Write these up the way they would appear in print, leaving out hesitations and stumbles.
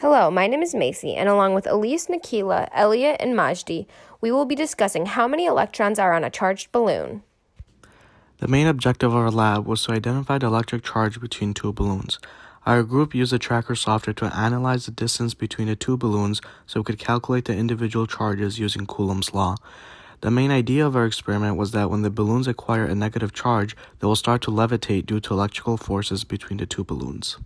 Hello, my name is Macy, and along with Elise, Nikila, Elliot, and Majdi, we will be discussing how many electrons are on a charged balloon. The main objective of our lab was to identify the electric charge between two balloons. Our group used the tracker software to analyze the distance between the two balloons so we could calculate the individual charges using Coulomb's law. The main idea of our experiment was that when the balloons acquire a negative charge, they will start to levitate due to electrical forces between the two balloons.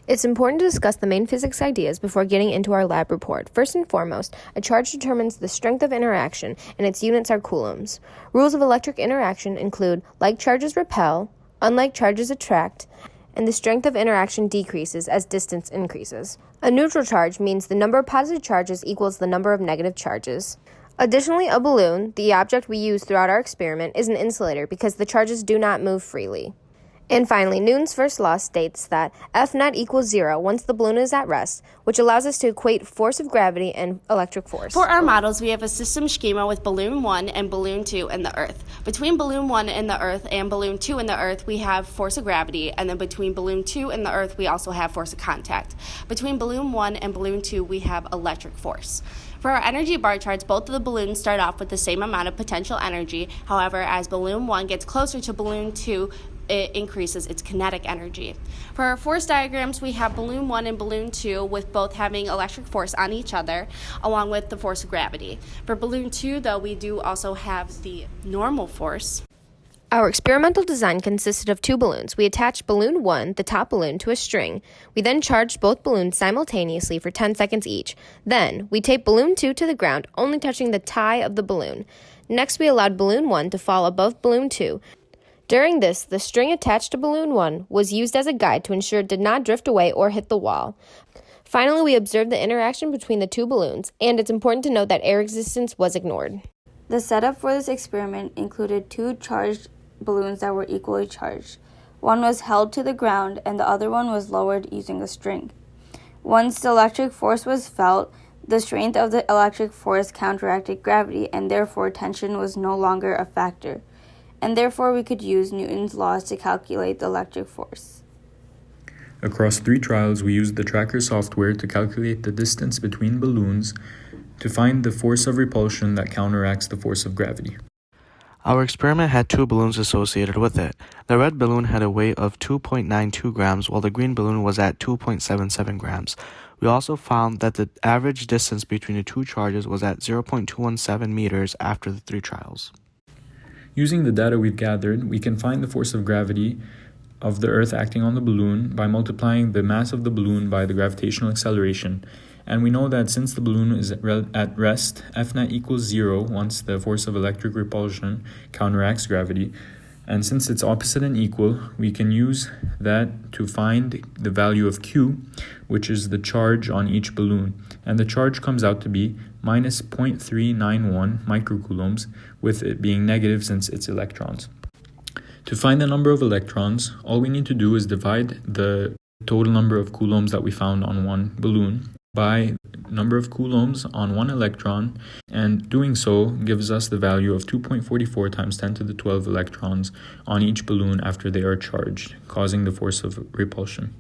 It's important to discuss the main physics ideas before getting into our lab report. First and foremost, a charge determines the strength of interaction, and its units are coulombs. Rules of electric interaction include like charges repel, unlike charges attract, and the strength of interaction decreases as distance increases. A neutral charge means the number of positive charges equals the number of negative charges. Additionally, a balloon, the object we use throughout our experiment, is an insulator because the charges do not move freely. And finally, Newton's first law states that F net equals 0 once the balloon is at rest, which allows us to equate force of gravity and electric force. For our models, we have a system schema with balloon 1 and balloon 2 in the Earth. Between balloon 1 in the Earth and balloon 2 in the Earth, we have force of gravity, and then between balloon 2 in the Earth, we also have force of contact. Between balloon 1 and balloon 2, we have electric force. For our energy bar charts, both of the balloons start off with the same amount of potential energy. However, as balloon 1 gets closer to balloon 2, it increases its kinetic energy. For our force diagrams, we have balloon 1 and balloon 2 with both having electric force on each other along with the force of gravity. For balloon 2, though, we do also have the normal force. Our experimental design consisted of two balloons. We attached balloon 1, the top balloon, to a string. We then charged both balloons simultaneously for 10 seconds each. Then, we taped balloon 2 to the ground, only touching the tie of the balloon. Next, we allowed balloon 1 to fall above balloon 2. During this, the string attached to balloon 1 was used as a guide to ensure it did not drift away or hit the wall. Finally, we observed the interaction between the two balloons, and it's important to note that air resistance was ignored. The setup for this experiment included two charged balloons that were equally charged. One was held to the ground, and the other one was lowered using a string. Once the electric force was felt, the strength of the electric force counteracted gravity, and therefore tension was no longer a factor. And therefore we could use Newton's laws to calculate the electric force. Across 3 trials, we used the tracker software to calculate the distance between balloons to find the force of repulsion that counteracts the force of gravity. Our experiment had 2 balloons associated with it. The red balloon had a weight of 2.92 grams, while the green balloon was at 2.77 grams. We also found that the average distance between the two charges was at 0.217 meters after the 3 trials. Using the data we've gathered, we can find the force of gravity of the Earth acting on the balloon by multiplying the mass of the balloon by the gravitational acceleration. And we know that since the balloon is at rest, F net equals 0 once the force of electric repulsion counteracts gravity. And since it's opposite and equal, we can use that to find the value of Q, which is the charge on each balloon. And the charge comes out to be minus 0.391 microcoulombs, with it being negative since it's electrons. To find the number of electrons, all we need to do is divide the total number of coulombs that we found on one balloon by number of coulombs on one electron, and doing so gives us the value of 2.44 times 10 to the 12 electrons on each balloon after they are charged, causing the force of repulsion.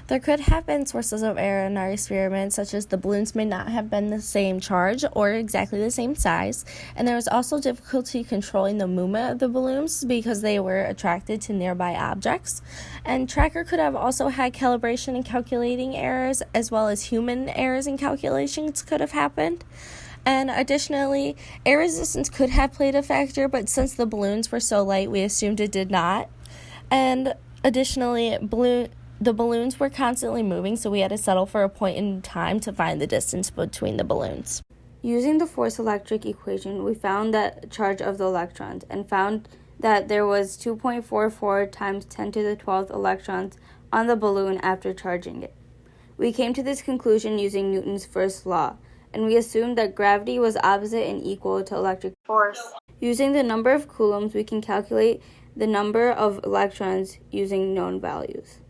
There could have been sources of error in our experiment, such as the balloons may not have been the same charge or exactly the same size, and there was also difficulty controlling the movement of the balloons because they were attracted to nearby objects. And tracker could have also had calibration and calculating errors, as well as human errors in calculations could have happened. And additionally, air resistance could have played a factor, but since the balloons were so light, we assumed it did not. And additionally, the balloons were constantly moving, so we had to settle for a point in time to find the distance between the balloons. Using the force-electric equation, we found the charge of the electrons and found that there was 2.44 times 10 to the 12th electrons on the balloon after charging it. We came to this conclusion using Newton's first law, and we assumed that gravity was opposite and equal to electric force. Using the number of coulombs, we can calculate the number of electrons using known values.